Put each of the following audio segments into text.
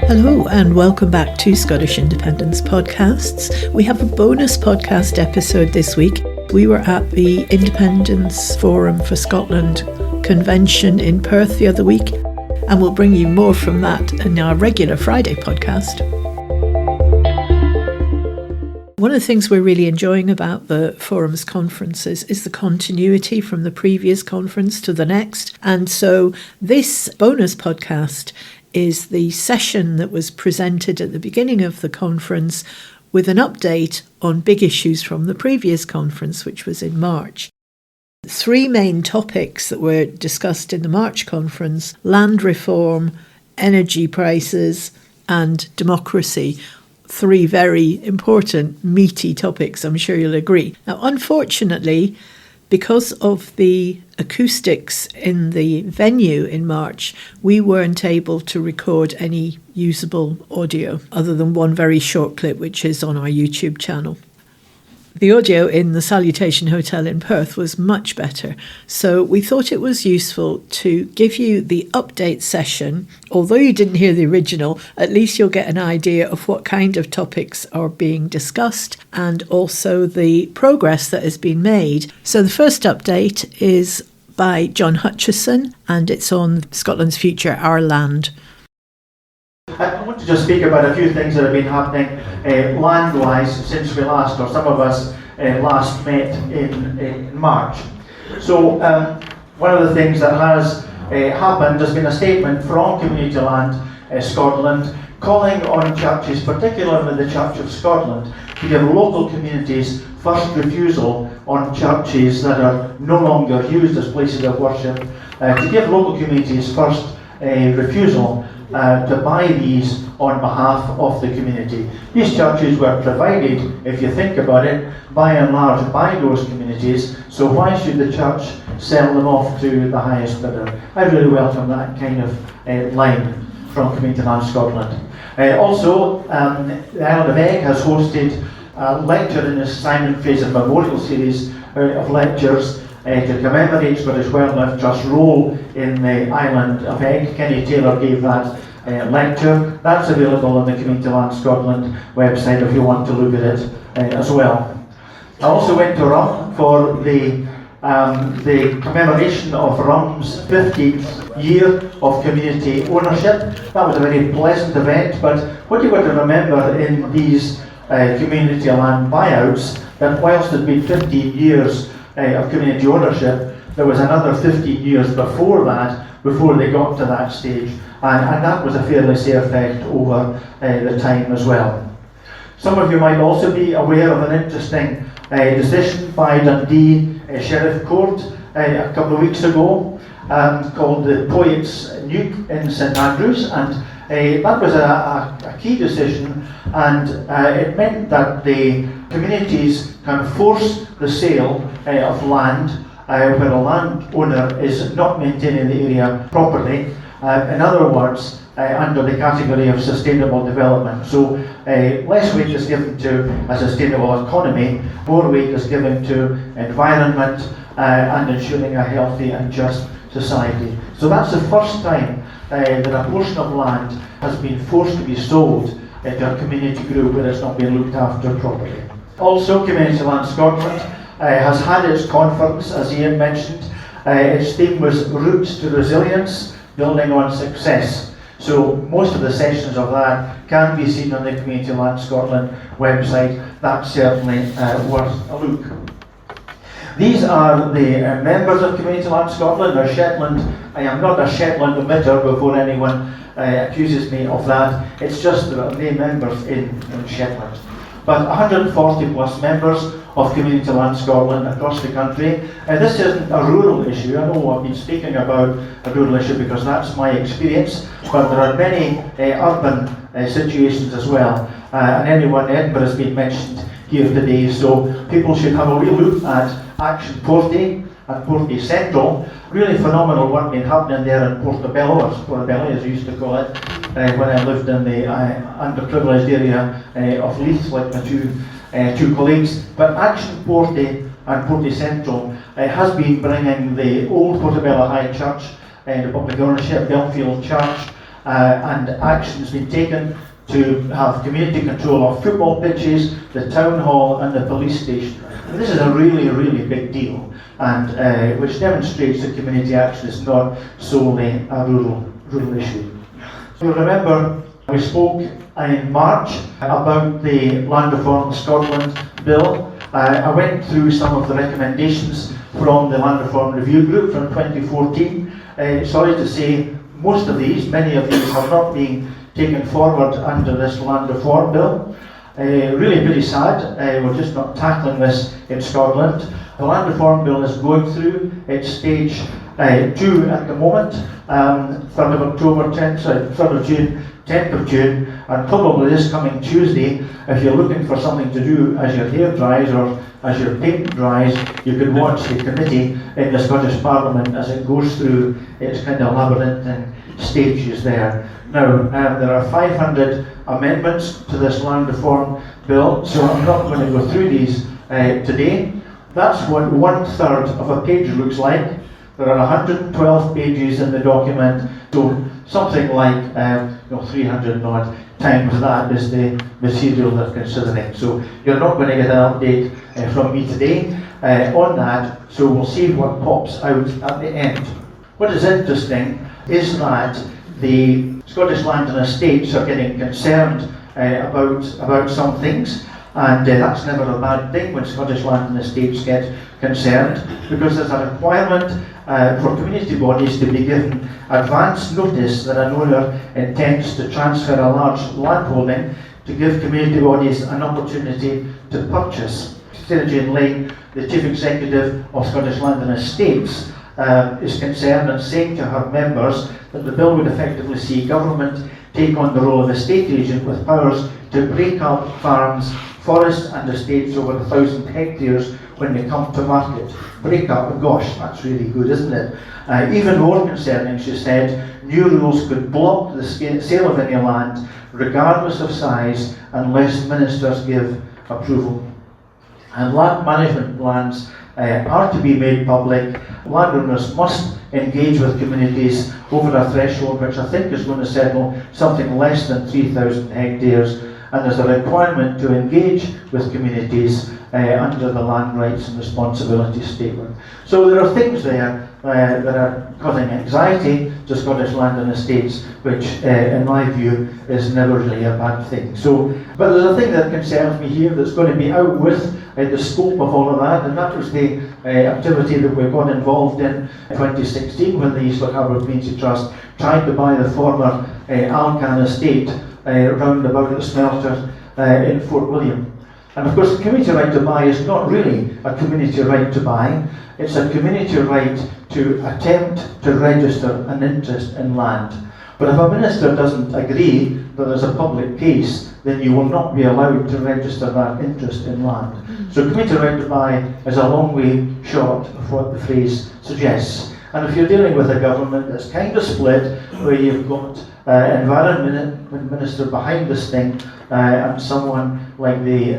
Hello and welcome back to Scottish Independence Podcasts. We have a bonus podcast episode this week. We were at the Independence Forum for Scotland convention in Perth the other week, and we'll bring you more from that in our regular Friday podcast. One of the things we're really enjoying about the Forum's conferences is the continuity from the previous conference to the next. And so this bonus podcast is the session that was presented at the beginning of the conference with an update on big issues from the previous conference, which was in March. Three main topics that were discussed in the March conference: land reform, energy prices, and democracy. Three very important, meaty topics, I'm sure you'll agree. Now, unfortunately, because of the acoustics in the venue in March, we weren't able to record any usable audio other than one very short clip, which is on our YouTube channel. The audio in the Salutation Hotel in Perth was much better, so we thought it was useful to give you the update session. Although you didn't hear the original, at least you'll get an idea of what kind of topics are being discussed and also the progress that has been made. So the first update is by John Hutchison, and it's on Scotland's Future, Our Land. I want to just speak about a few things that have been happening land-wise since we last, or some of us last met in March. So one of the things that has happened has been a statement from Community Land Scotland calling on churches, particularly the Church of Scotland, to give local communities first refusal on churches that are no longer used as places of worship, to give local communities first refusal to buy these on behalf of the community. These churches were provided, if you think about it, by and large by those communities, so why should the church sell them off to the highest bidder? I really welcome that kind of line from Community Land Scotland. Also, the Island of Egg has hosted a lecture in the Simon Fraser Memorial Series of lectures to commemorate Scottish Wildlife Trust's role in the Island of Egg. Kenny Taylor gave that lecture. That's available on the Community Land Scotland website if you want to look at it as well. I also went to Rum for the commemoration of Rum's 50th year of community ownership. That was a very pleasant event, but what you've got to remember in these community land buyouts, that whilst there'd been 15 years of community ownership, there was another 15 years before that, before they got to that stage, and that was a fairly safe effect over the time as well. Some of you might also be aware of an interesting decision by Dundee Sheriff Court a couple of weeks ago called the Poets' Nuke in St Andrews, and that was a key decision, and it meant that the communities can force the sale of land where a landowner is not maintaining the area properly. In other words, under the category of sustainable development. So less weight is given to a sustainable economy, more weight is given to environment and ensuring a healthy and just society. So that's the first time that a portion of land has been forced to be sold to a community group where it's not being looked after properly. Also, Community Land Scotland has had its conference, as Ian mentioned. Its theme was Roots to Resilience, Building on Success. So most of the sessions of that can be seen on the Community Land Scotland website. That's certainly worth a look. These are the members of Community Land Scotland. They're Shetland. I am not a Shetland emitter before anyone accuses me of that. It's just the main members in Shetland. But 140 plus members of Community Land Scotland across the country. This isn't a rural issue. I know I've been speaking about a rural issue because that's my experience, but there are many urban situations as well. And anyone in Edinburgh has been mentioned here today, so people should have a wee look at Action Porty and Porty Central. Really phenomenal work being happening there in Portobello, or Portobello as we used to call it, when I lived in the underprivileged area of Leith, like my two colleagues. But Action Porty and Porty Central has been bringing the old Portobello High Church the public ownership, Belfield Church, and action's been taken to have community control of football pitches, the town hall and the police station. And this is a really, really big deal, and which demonstrates that community action is not solely a rural issue. So you'll remember we spoke in March about the Land Reform Scotland bill. I went through some of the recommendations from the Land Reform Review Group from 2014. Sorry to say, many of these have not been taken forward under this Land Reform Bill. Really pretty sad, we're just not tackling this in Scotland. The Land Reform Bill is going through its stage 2 at the moment, 3rd of October, 3rd of June, 10th of June, and probably this coming Tuesday, if you're looking for something to do as your hair dries or as your paint dries, you can watch the committee in the Scottish Parliament as it goes through its kind of labyrinthine stages there. Now, there are 500 amendments to this Land Reform Bill, so I'm not going to go through these today. That's what 1/3 of a page looks like. There are 112 pages in the document, so something like 300 and odd times that is the material they're considering. So you're not going to get an update from me today on that, so we'll see what pops out at the end. What is interesting is that the Scottish Land and Estates are getting concerned about some things, and that's never a bad thing when Scottish Land and Estates get concerned, because there's a requirement for community bodies to be given advance notice that an owner intends to transfer a large landholding to give community bodies an opportunity to purchase. Sarah Jane Lane, the Chief Executive of Scottish Land and Estates, is concerned and saying to her members that the bill would effectively see government take on the role of estate agent with powers to break up farms, forests and estates over 1,000 hectares when they come to market. Break up, gosh, that's really good, isn't it? Even more concerning, she said, new rules could block the sale of any land, regardless of size, unless ministers give approval. And land management plans are to be made public. Landowners must engage with communities over a threshold which I think is going to settle something less than 3,000 hectares, and there's a requirement to engage with communities under the Land Rights and Responsibilities Statement. So there are things there that are causing anxiety to Scottish Land and Estates, which in my view is never really a bad thing. So, but there's a thing that concerns me here that's going to be out with the scope of all of that, and that was the activity that we got involved in 2016 when the East Loch Harbour Community Trust tried to buy the former Alcan estate round about the smelter in Fort William. And of course the community right to buy is not really a community right to buy, it's a community right to attempt to register an interest in land. But if a minister doesn't agree that there's a public case, then you will not be allowed to register that interest in land. So community right to buy is a long way short of what the phrase suggests. And if you're dealing with a government that's kind of split, where you've got Environment Minister behind this thing, and someone like the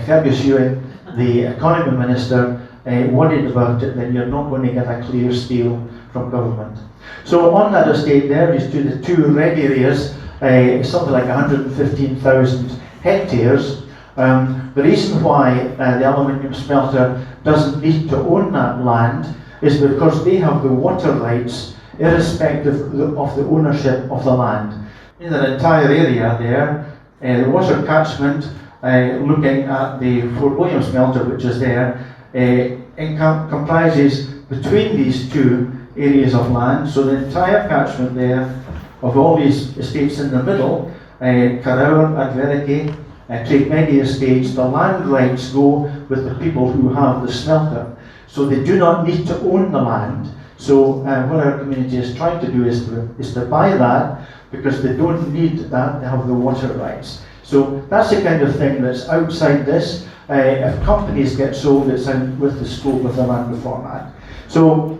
Fergus Ewing, the Economy Minister, worried about it, then you're not going to get a clear steal from government. So on that estate there, just to the two red areas, something like 115,000 hectares. The reason why the aluminium smelter doesn't need to own that land is because they have the water rights irrespective of the ownership of the land. In that entire area there, the water catchment, looking at the Fort William smelter which is there, comprises between these two areas of land. So the entire catchment there of all these estates in the middle, Carrower, Adverike, Craigmedy estates, the land rights go with the people who have the smelter. So they do not need to own the land. So what our community is trying to do is to buy that, because they don't need that, they have the water rights. So that's the kind of thing that's outside this. If companies get sold, it's out with the scope of the Land Reform Act. So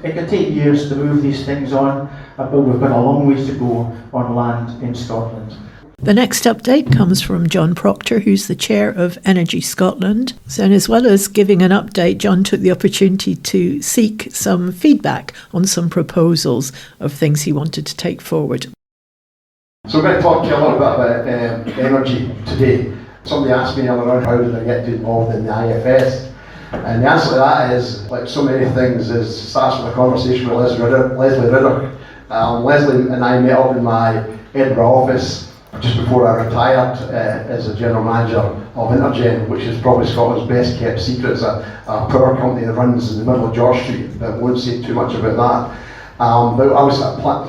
it can take years to move these things on, but we've got a long ways to go on land in Scotland. The next update comes from John Proctor, who's the chair of Energy Scotland. So, and as well as giving an update, John took the opportunity to seek some feedback on some proposals of things he wanted to take forward. So we're going to talk to you a little bit about energy today. Somebody asked me earlier on, how did I get involved in the IFS? And the answer to that is, like so many things, starts with a conversation with Leslie Riddoch. Leslie and I met up in my Edinburgh office just before I retired as a general manager of Intergen, which is probably Scotland's best kept secret. It's a power company that runs in the middle of George Street, but I won't say too much about that. But I was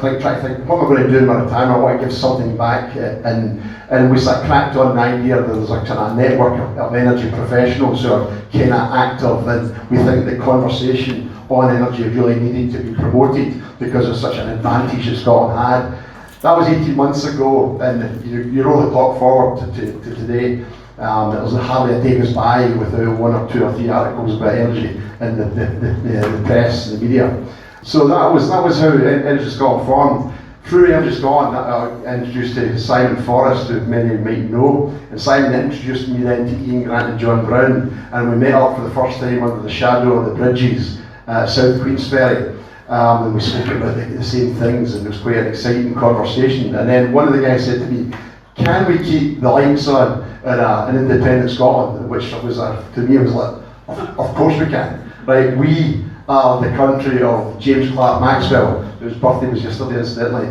trying to think, what am I going to do in my retirement? I want to give something back, and we cracked on an idea that there's a kind of network of energy professionals who are kind of active, and we think the conversation on energy really needed to be promoted because it's such an advantage that Scotland had. That was 18 months ago, and you roll the clock forward to today. It was hardly a day goes by without one or two or three articles about energy in the press and the media. So that was how Energy Scotland formed. Through Energy Scotland, I introduced to Simon Forrest, who many might know, and Simon introduced me then to Ian Grant and John Brown, and we met up for the first time under the shadow of the bridges at South Queensferry. And we spoke about the same things, and it was quite an exciting conversation. And then one of the guys said to me, can we keep the lights on in an independent Scotland? Which was, to me, was like, of course we can. Right, we are the country of James Clerk Maxwell, whose birthday was yesterday incidentally,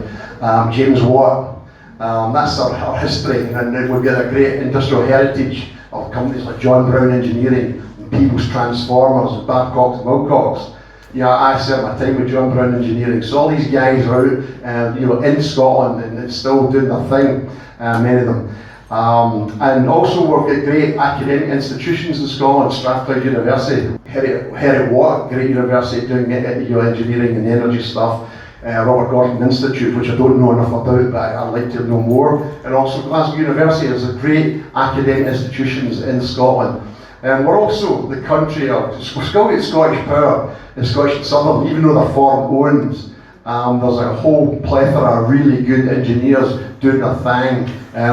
James Watt. That's our history, and we've got a great industrial heritage of companies like John Brown Engineering, and Peebles Transformers, and Babcock and Wilcox. I served my time with John Brown Engineering, so all these guys are out, in Scotland and still doing their thing, many of them. And also we've got great academic institutions in Scotland, Strathclyde University, Heriot Watt, great university doing engineering and energy stuff, Robert Gordon Institute, which I don't know enough about, but I'd like to know more, and also Glasgow University is a great academic institutions in Scotland. And we're also the country of, we've still got Scottish Power and Scottish Southern, even though they're foreign owned. There's a whole plethora of really good engineers doing their thing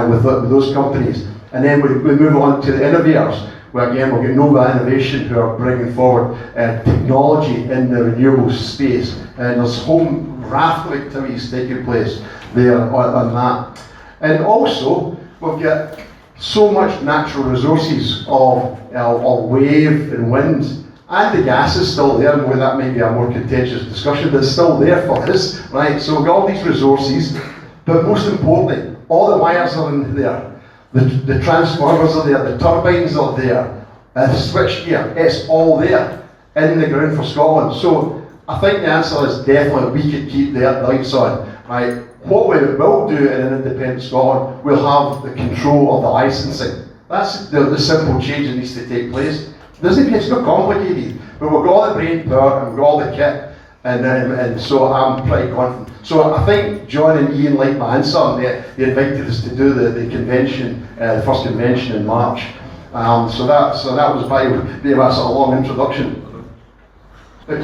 with those companies. And then we move on to the innovators, where again we've got Nova Innovation, who are bringing forward technology in the renewables space. And there's a whole raft of activities taking place there on that. And also, we've got so much natural resources of wave and wind, and the gas is still there, and that may be a more contentious discussion, but it's still there for us, right? So we've got all these resources, but most importantly, all the wires are in there, the transformers are there, the turbines are there, the switchgear, it's all there in the ground for Scotland. So I think the answer is definitely we could keep the lights on, right? What we will do in an independent Scotland, we'll have the control of the licensing. That's the simple change that needs to take place. It's not complicated, but we've got all the brain power and we've got all the kit, and so I'm pretty confident. So I think John and Ian liked my answer, and they invited us to do the convention, the first convention in March. So that was by a sort of long introduction.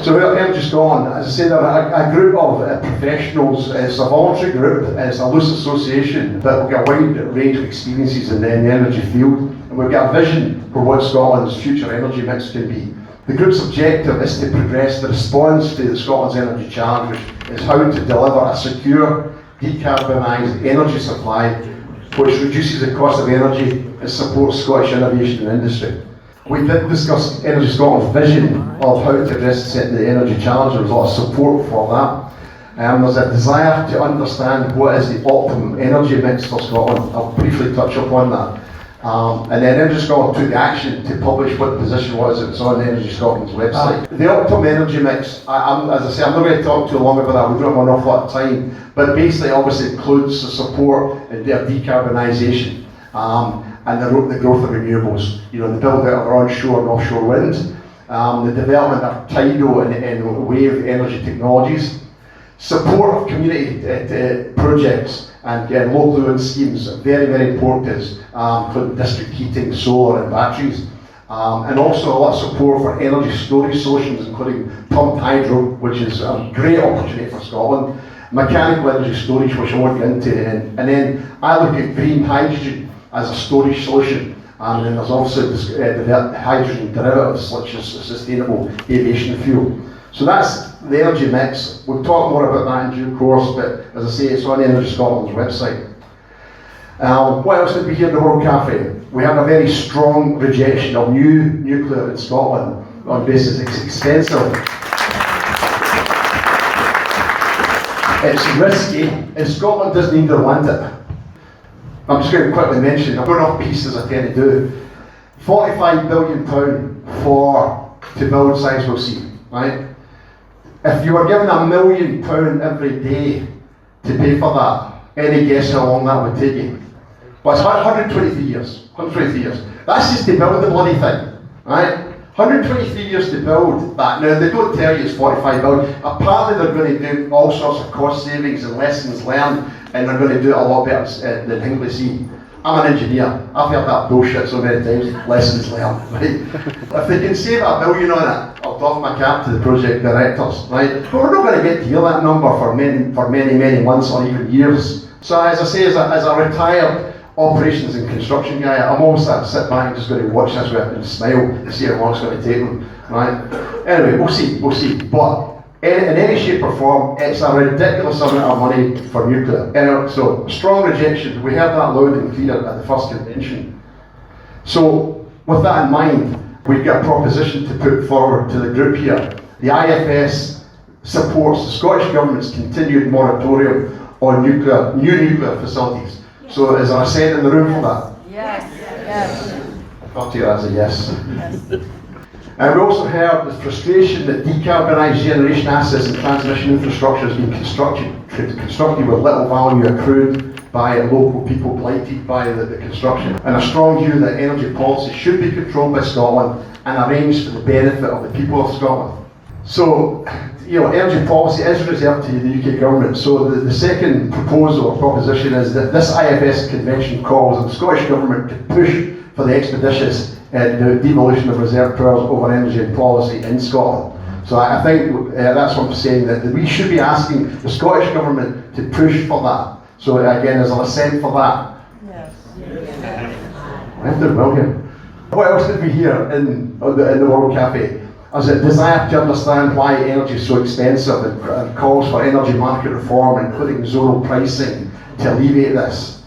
So Energy Scotland, as I said, they're a group of professionals. It's a voluntary group, it's a loose association, but we've got a wide range of experiences in the energy field, and we've got a vision for what Scotland's future energy mix can be. The group's objective is to progress the response to Scotland's energy challenge, which is how to deliver a secure, decarbonised energy supply which reduces the cost of energy and supports Scottish innovation and industry. We did discuss Energy Scotland's vision of how to address the energy challenge. There was a lot of support for that. There's a desire to understand what is the optimum energy mix for Scotland. I'll briefly touch upon that. And then Energy Scotland took action to publish what the position was. It's on Energy Scotland's website. The optimum energy mix, as I say, I'm not going to talk too long about that. We don't have an awful lot of time. But basically, obviously, includes the support in their decarbonisation. And the growth of renewables, the build out of our onshore and offshore wind, the development of tidal and wave energy technologies, support of community projects and local wind schemes, very, very important, including district heating, solar and batteries, and also a lot of support for energy storage solutions, including pumped hydro, which is a great opportunity for Scotland, mechanical energy storage, which I won't get into, and then I look at green hydrogen as a storage solution. And then there's also hydrogen derivatives such as sustainable aviation fuel. So that's the energy mix. We'll talk more about that in due course, but as I say, it's on Energy Scotland's website. What else did we hear in the World Cafe? We have a very strong rejection of new nuclear in Scotland on the basis it's expensive, it's risky, and Scotland doesn't either want it. I'm just going to quickly mention, I'm going off pieces I tend to do. £45 billion to build Sizewell C, right? If you were given £1 million every day to pay for that, any guess how long that would take you? Well, it's 123 years. 123 years. That's just to build the bloody thing, right? 123 years to build that. Now, they don't tell you it's 45 billion. Apparently, they're going to do all sorts of cost savings and lessons learned, and they're going to do it a lot better than Hingley. I'm an engineer. I've heard that bullshit so many times. Lessons learned, right? If they can save $1 billion on it, I'll doff my cap to the project directors, right? But we're not going to get to hear that number for many months or even years. So, as I say, as a retired operations and construction guy, I'm always sit back and just going to watch this with and smile and see how long it's going to take them, right? Anyway, we'll see. But in any shape or form, it's a ridiculous amount of money for nuclear. So, strong rejection. We heard that loud and clear at the first convention. So, with that in mind, we've got a proposition to put forward to the group here. The IFS supports the Scottish Government's continued moratorium on new nuclear facilities. So is there a assent in the room for that? Yes. I'll take that as a yes. And we also heard the frustration that decarbonised generation assets and transmission infrastructure has been constructed with little value accrued by local people blighted by the construction, and a strong view that energy policy should be controlled by Scotland and arranged for the benefit of the people of Scotland. So, energy policy is reserved to the UK government. So the second proposal or proposition is that this IFS convention calls on the Scottish government to push for the expeditious devolution of reserve powers over energy and policy in Scotland. So I think that's what I'm saying, that we should be asking the Scottish government to push for that. So again, is there assent for that? Yes. I'm doing well here. What else did we hear in the World Cafe? As a desire to understand why energy is so expensive and calls for energy market reform, including zonal pricing, to alleviate this.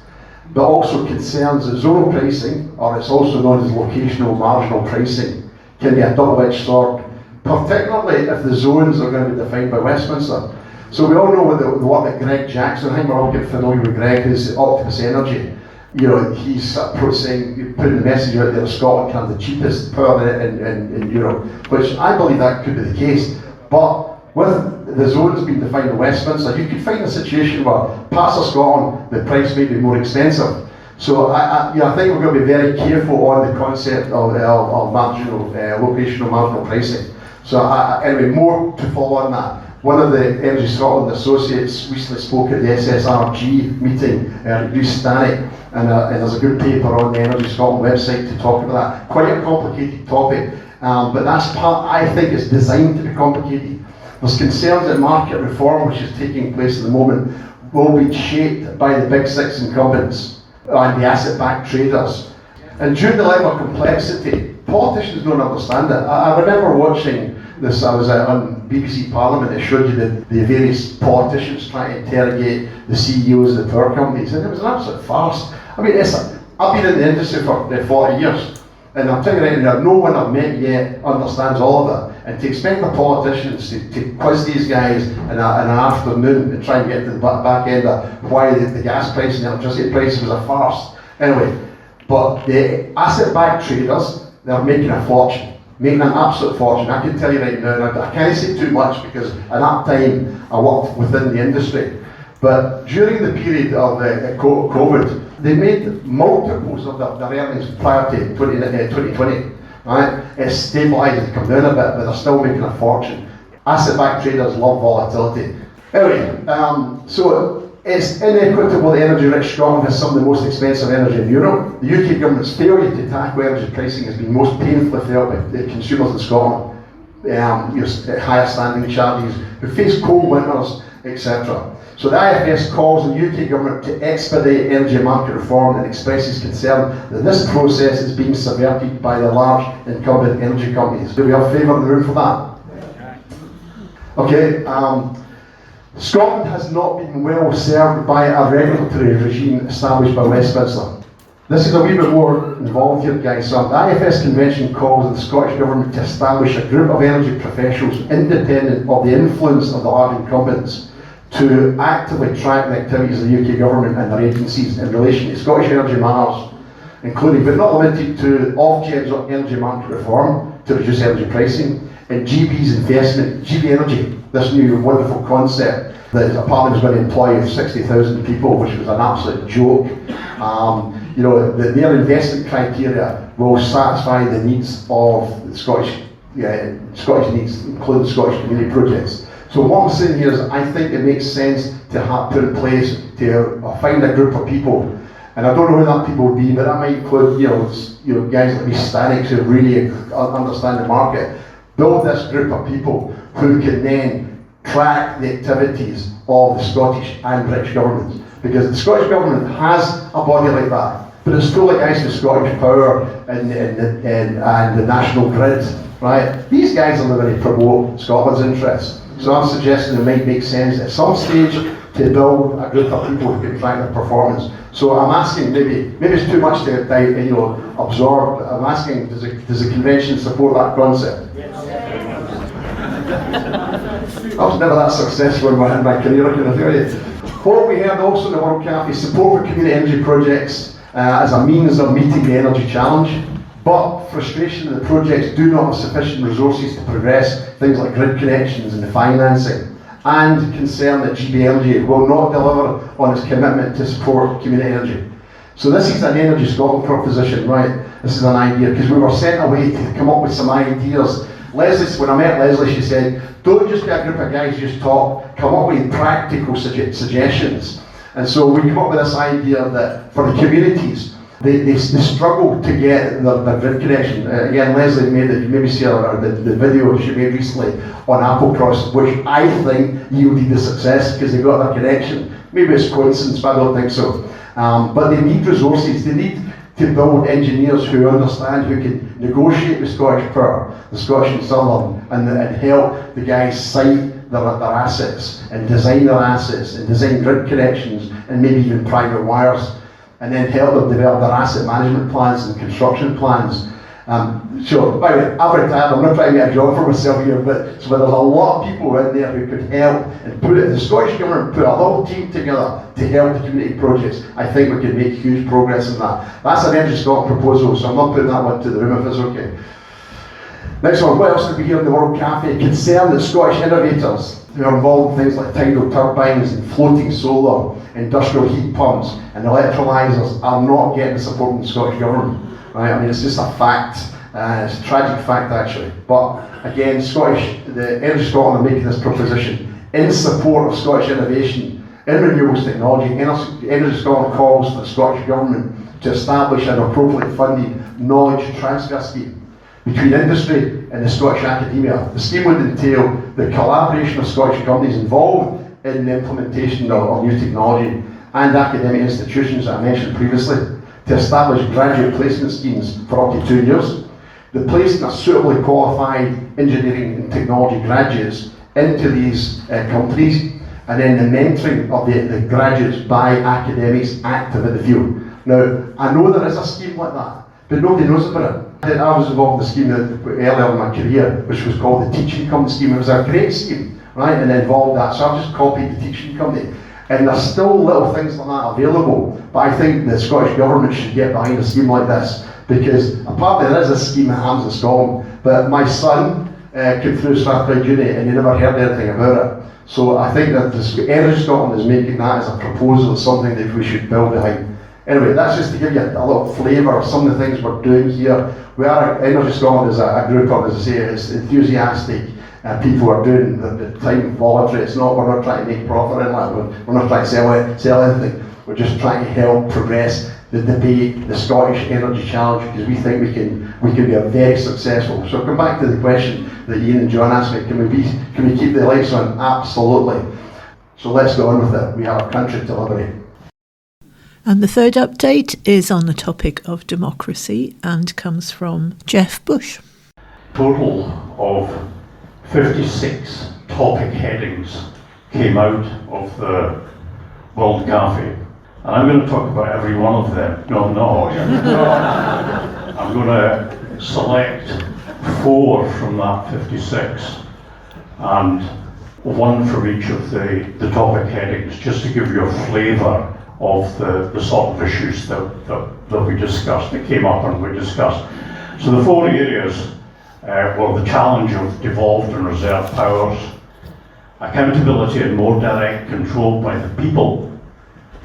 But also concerns that zonal pricing, or it's also known as locational marginal pricing, can be a double-edged sword, particularly if the zones are going to be defined by Westminster. So we all know the work that Greg Jackson, I think we're all getting familiar with Greg, who's Octopus Energy. He's saying, putting the message out there, Scotland can have the cheapest power in Europe, which I believe that could be the case. But with the zones being defined in Westminster, you could find a situation where parts of Scotland, the price may be more expensive. So I think we're going to be very careful on the concept of locational marginal pricing. So anyway, more to follow on that. One of the Energy Scotland associates recently spoke at the SSRG meeting, Rhys Stanley, and there's a good paper on the Energy Scotland website to talk about that. Quite a complicated topic, but that's part, I think, is designed to be complicated. There's concerns that market reform, which is taking place at the moment, will be shaped by the big six incumbents and the asset-backed traders. And due to the level of complexity, politicians don't understand it. I remember watching this, I was on BBC Parliament, it showed you the various politicians trying to interrogate the CEOs of the power companies, and it was an absolute farce. I mean, I've been in the industry for 40 years, and I'm telling you right now, no one I've met yet understands all of it. And to expect the politicians to quiz these guys in an afternoon and try and get to the back end of why the gas price and the electricity price was a farce. Anyway, but the asset-backed traders, they're making a fortune. Making an absolute fortune. I can tell you right now, I can't say too much because at that time I worked within the industry. But during the period of COVID, they made multiples of their earnings prior to 2020. Right? It's stabilised and come down a bit, but they're still making a fortune. Asset-backed traders love volatility. Anyway, so it's inequitable that energy-rich Scotland has some of the most expensive energy in Europe. The UK government's failure to tackle energy pricing has been most painfully felt by the consumers in Scotland. Higher standing charges who face cold winters etc. So the IFS calls on the UK government to expedite energy market reform and expresses concern that this process is being subverted by the large incumbent energy companies. Do we have favour in the room for that? Okay, Scotland has not been well served by a regulatory regime established by Westminster. This is a wee bit more involved here, guys. So the IFS Convention calls on the Scottish Government to establish a group of energy professionals independent of the influence of the large incumbents to actively track the activities of the UK Government and their agencies in relation to Scottish energy matters, including but not limited to Ofgem's energy market reform to reduce energy pricing, and GB's investment, GB Energy, this new wonderful concept that apparently was going to employ 60,000 people, which was an absolute joke. You know, their investment criteria will satisfy the needs of the Scottish needs, including Scottish community projects. So what I'm saying here is I think it makes sense to have put in place to find a group of people, and I don't know who that people would be, but that might include you know guys like me, Stanics, who really understand the market. Build this group of people who can then track the activities of the Scottish and British governments, because the Scottish government has a body like that, but it's full of guys with Scottish Power and the National Grid, right? These guys are not going to promote Scotland's interests. So I'm suggesting it might make sense at some stage to build a group of people who can track their performance. So I'm asking, maybe it's too much to absorb. I'm asking, does the convention support that concept? I was never that successful in my career, I can tell you. What we heard also in the World Cafe, support for community energy projects as a means of meeting the energy challenge, but frustration that the projects do not have sufficient resources to progress, things like grid connections and financing, and concern that GB Energy will not deliver on its commitment to support community energy. So this is an Energy Scotland proposition, right? This is an idea, because we were sent away to come up with some ideas. Leslie, when I met Leslie, she said, don't just be a group of guys who just talk, come up with practical suggestions. And so we come up with this idea that for the communities, they struggle to get the grid connection. Again, Leslie you maybe see the video she made recently on Applecross, which I think yielded the success because they got their connection. Maybe it's coincidence, but I don't think so. But they need resources. They need to build engineers who understand, who can negotiate with Scottish Power, the Scottish and Southern, and help the guys site their assets and design their assets and design grid connections and maybe even private wires, and then help them develop their asset management plans and construction plans. So, by the way, I've retired, I'm not trying to get a job for myself here, but there's a lot of people in there who could help and the Scottish Government put a little team together to help the community projects. I think we can make huge progress in that. That's an Energy Scotland proposal, so I'm not putting that one to the room if it's okay. Next one, what else did we hear in the World Cafe? Concern that Scottish innovators who are involved in things like tidal turbines and floating solar, industrial heat pumps and electrolyzers are not getting the support from the Scottish Government. Right? I mean, it's just a fact. It's a tragic fact, actually. But again, the Energy Scotland are making this proposition in support of Scottish innovation in renewables technology. Energy Scotland calls for the Scottish Government to establish an appropriately funded knowledge transfer scheme between industry and the Scottish academia. The scheme would entail the collaboration of Scottish companies involved in the implementation of new technology and academic institutions that I mentioned previously, to establish graduate placement schemes for up to 2 years, the placing of suitably qualified engineering and technology graduates into these companies, and then the mentoring of the graduates by academics active in the field. Now, I know there is a scheme like that, but nobody knows about it. I was involved in a scheme earlier in my career, which was called the Teaching Company Scheme. It was a great scheme, right, and it involved that. So I've just copied the Teaching Company. And there's still little things like that available, but I think the Scottish Government should get behind a scheme like this, because apparently there is a scheme that happens in Scotland, but my son came through Strathclyde Uni and he never heard anything about it. So I think that the Energy Scotland is making that as a proposal, something that we should build behind. Anyway, that's just to give you a little flavour of some of the things we're doing here. Energy Scotland is a group of, as I say, it's enthusiastic people are doing the time voluntary. We're not trying to make profit in that. We're not trying to sell anything. We're just trying to help progress the debate, the Scottish energy challenge, because we think we can be very successful. So I'll come back to the question that Ian and John asked me, can we keep the lights on? Absolutely. So let's go on with it. We have a country to liberate. And the third update is on the topic of democracy and comes from Geoff Bush. Total of 56 topic headings came out of the World Cafe. And I'm going to talk about every one of them. No. I'm going to select 4 from that 56 and 1 from each of the topic headings, just to give you a flavour of the sort of issues that we discussed, that came up and we discussed. So the 4 areas were the challenge of devolved and reserved powers, accountability and more direct control by the people,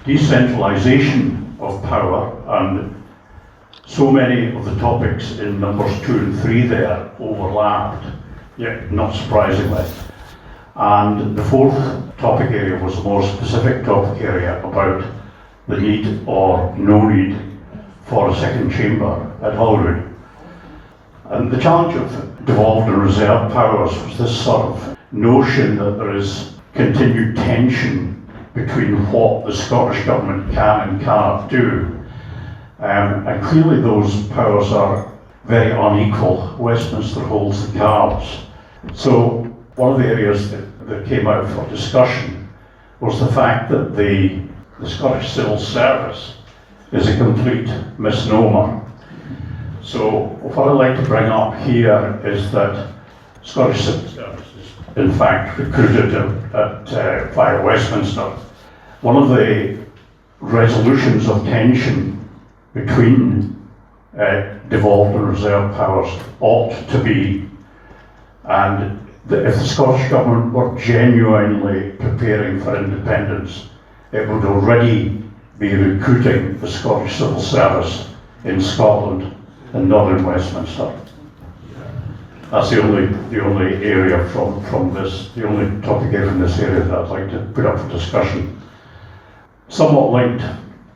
decentralisation of power, and so many of the topics in numbers 2 and 3 there overlapped, yet not surprisingly. And the 4th topic area was a more specific topic area about the need or no need for a second chamber at Holyrood. And the challenge of devolved and reserved powers was this sort of notion that there is continued tension between what the Scottish Government can and cannot do. And clearly those powers are very unequal. Westminster holds the cards. So one of the areas that came out for discussion was the fact that the Scottish Civil Service is a complete misnomer. So what I'd like to bring up here is that Scottish Civil Service is in fact recruited via Westminster. One of the resolutions of tension between devolved and reserved powers ought to be, and if the Scottish Government were genuinely preparing for independence, it would already be recruiting the Scottish Civil Service in Scotland and not in Westminster. That's the only area from this, the only topic area in this area that I'd like to put up for discussion. Somewhat linked,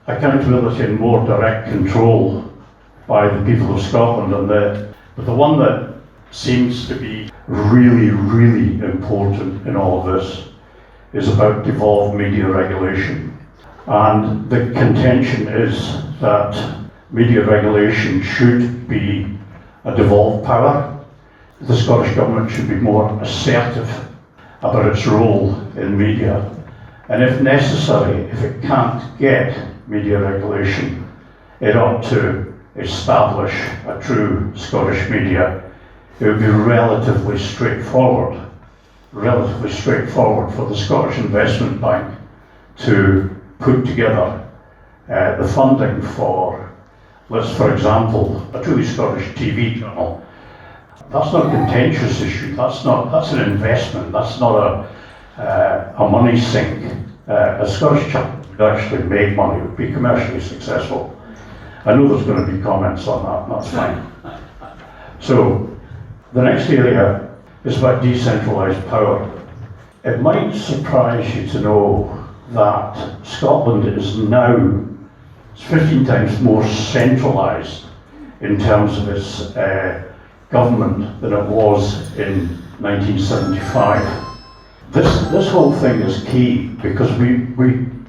accountability and more direct control by the people of Scotland, but the one that seems to be really, really important in all of this is about devolved media regulation. And the contention is that media regulation should be a devolved power. The Scottish Government should be more assertive about its role in media. And if necessary, if it can't get media regulation, it ought to establish a true Scottish media. It would be relatively straightforward for the Scottish Investment Bank to put together the funding for, for example, a truly Scottish TV channel. That's not a contentious issue. That's an investment. That's not a money sink. A Scottish channel would actually make money, would be commercially successful. I know there's going to be comments on that, and that's fine. So the next area is about decentralised power. It might surprise you to know that Scotland is now 15 times more centralised in terms of its government than it was in 1975. This whole thing is key because we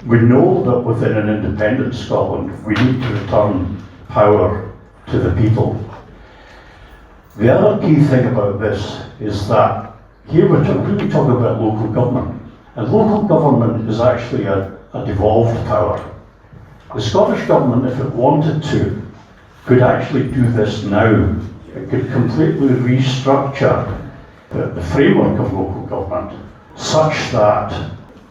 know that within an independent Scotland we need to return power to the people. The other key thing about this is that here we're really talking about local government, and local government is actually a devolved power. The Scottish Government, if it wanted to, could actually do this now. It could completely restructure the framework of local government such that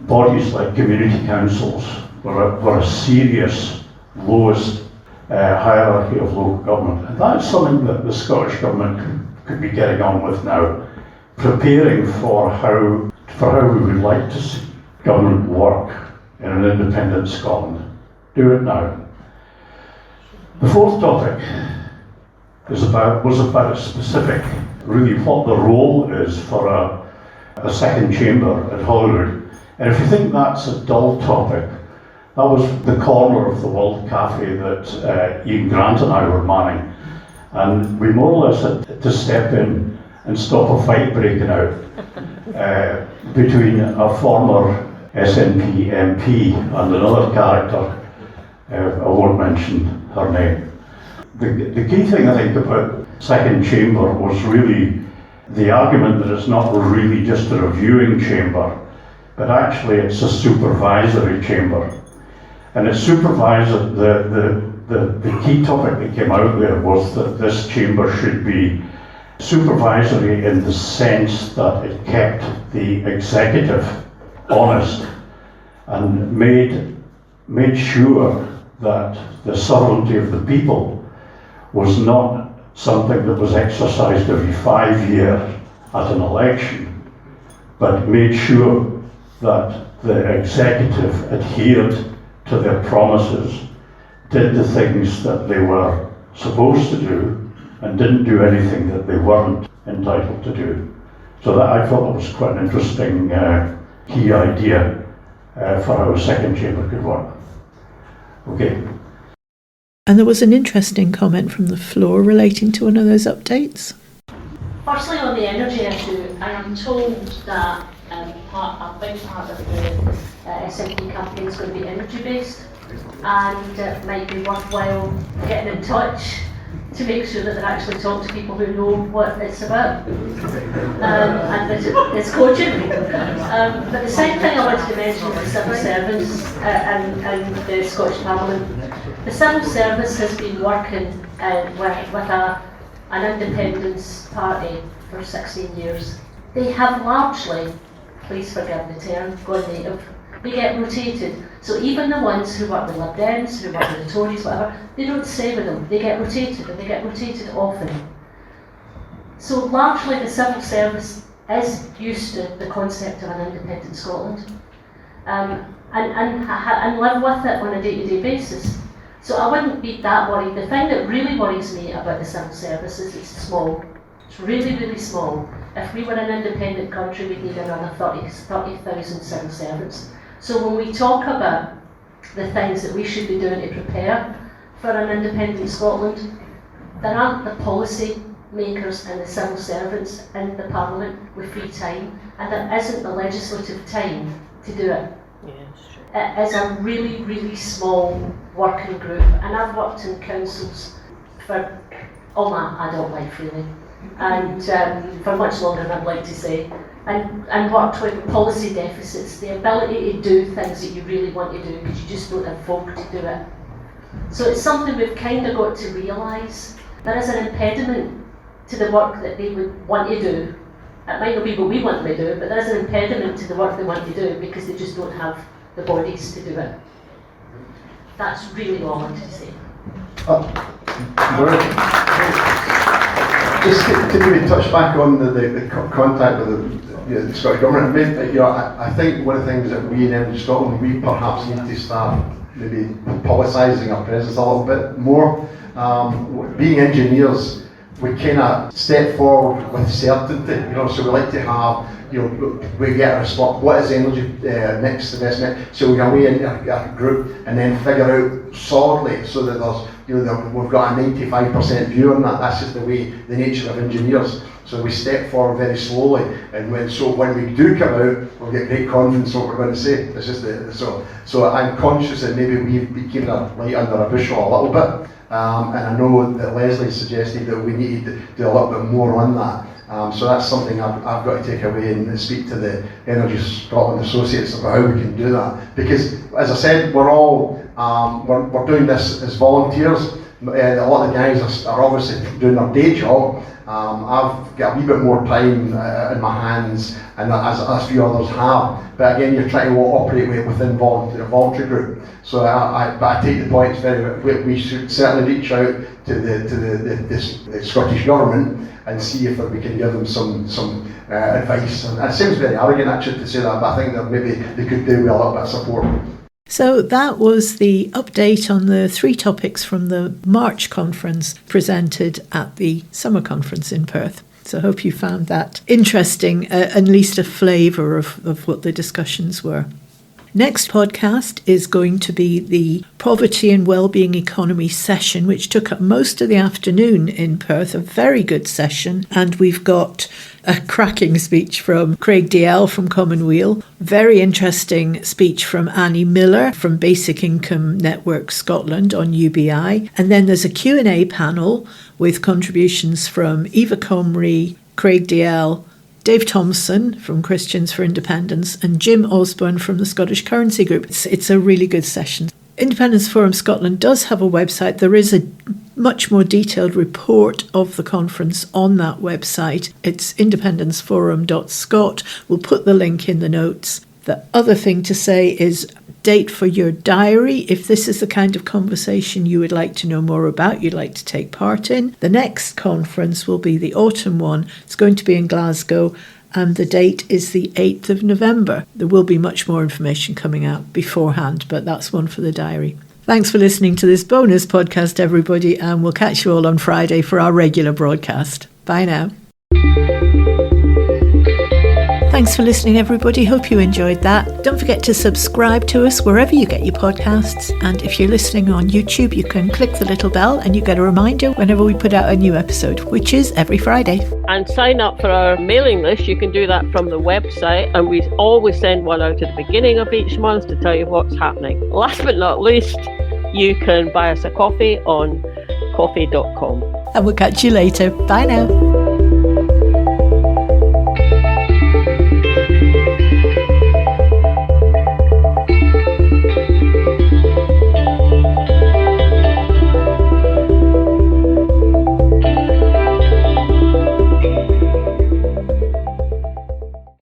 bodies like community councils were a serious lowest hierarchy of local government. And that's something that the Scottish Government could be getting on with now, preparing for how we would like to see government work in an independent Scotland. Do it now. The 4th topic was about a specific, really what the role is for a second chamber at Holyrood. And if you think that's a dull topic, that was the corner of the World Cafe that Ian Grant and I were manning. And we more or less had to step in and stop a fight breaking out between a former SNP MP and another character, I won't mention her name. The key thing I think about second chamber was really the argument that it's not really just a reviewing chamber, but actually it's a supervisory chamber. And it's supervisor, the key topic that came out there was that this chamber should be supervisory in the sense that it kept the executive honest and made sure that the sovereignty of the people was not something that was exercised every 5 years at an election, but made sure that the executive adhered to their promises, did the things that they were supposed to do, and didn't do anything that they weren't entitled to do. So that I thought that was quite an interesting key idea for how a second chamber could work. Okay. And there was an interesting comment from the floor relating to one of those updates. Firstly, on the energy issue, I am told that a big part of the SNP campaign is going to be energy based, and it might be worthwhile getting in touch to make sure that they actually talk to people who know what it's about, and that it's coaching. But the second thing I wanted to mention is the civil service and the Scottish Parliament. The civil service has been working with an independence party for 16 years. They have largely, please forgive the term, gone native. They get rotated. So even the ones who work with Lib Dems, who work with the Tories, whatever, they don't stay with them. They get rotated, and they get rotated often. So largely the civil service is used to the concept of an independent Scotland, and live with it on a day-to-day basis. So I wouldn't be that worried. The thing that really worries me about the civil service is it's small. It's really, really small. If we were an independent country, we'd need another 30,000 civil servants. So when we talk about the things that we should be doing to prepare for an independent Scotland, there aren't the policy makers and the civil servants in the Parliament with free time, and there isn't the legislative time to do it. It is a really, really small working group, and I've worked in councils for all my adult life really, and for much longer than I'd like to say, and worked with policy deficits, the ability to do things that you really want to do because you just don't have folk to do it. So it's something we've kind of got to realise. There is an impediment to the work that they would want to do. It might not be what we want them to do, but there is an impediment to the work they want to do because they just don't have the bodies to do it. That's really all I wanted to say. Just to maybe touch back on the contact with the Scottish Government. I think one of the things that we in Energy Scotland, we perhaps need to start maybe publicising our presence a little bit more. Being engineers, we kind of step forward with certainty, so we like to have, we get a response, what is energy mix, the best mix, so we go away in a group and then figure out solidly so that there's, we've got a 95% view on that. That's just the nature of engineers. So we step forward very slowly, and when we do come out, we'll get great confidence in what we're going to say. It's just so I'm conscious that maybe we've been keeping our light under a bushel a little bit. And I know that Leslie suggested that we need to do a little bit more on that. So that's something I've got to take away and speak to the Energy Scotland Associates about how we can do that. Because, as I said, we're all we're doing this as volunteers. A lot of the guys are obviously doing their day job. I've got a wee bit more time in my hands, and as a few others have. But again, you're trying to operate within a voluntary group. So I take the point we should certainly reach out to the Scottish Government and see if we can give them some advice. And it seems very arrogant actually to say that, but I think that maybe they could do with a little bit of support. So that was the update on the 3 topics from the March conference presented at the summer conference in Perth. So I hope you found that interesting, at least a flavour of what the discussions were. Next podcast is going to be the Poverty and Wellbeing Economy session, which took up most of the afternoon in Perth, a very good session. And we've got A cracking speech from Craig DL from Commonweal. Very interesting speech from Annie Miller from Basic Income Network Scotland on UBI. And then there's a Q&A panel with contributions from Eva Comrie, Craig DL, Dave Thompson from Christians for Independence, and Jim Osborne from the Scottish Currency Group. It's a really good session. Independence Forum Scotland does have a website. There is a much more detailed report of the conference on that website. It's independenceforum.scot. We'll put the link in the notes. The other thing to say is date for your diary. If this is the kind of conversation you would like to know more about, you'd like to take part in. The next conference will be the autumn one. It's going to be in Glasgow, and the date is the 8th of November. There will be much more information coming out beforehand, but that's one for the diary. Thanks for listening to this bonus podcast, everybody, and we'll catch you all on Friday for our regular broadcast. Bye now. Thanks for listening, everybody. Hope you enjoyed that. Don't forget to subscribe to us wherever you get your podcasts. And if you're listening on YouTube, you can click the little bell and you get a reminder whenever we put out a new episode, which is every Friday. And sign up for our mailing list. You can do that from the website. And we always send one out at the beginning of each month to tell you what's happening. Last but not least, you can buy us a coffee on coffee.com. And we'll catch you later. Bye now.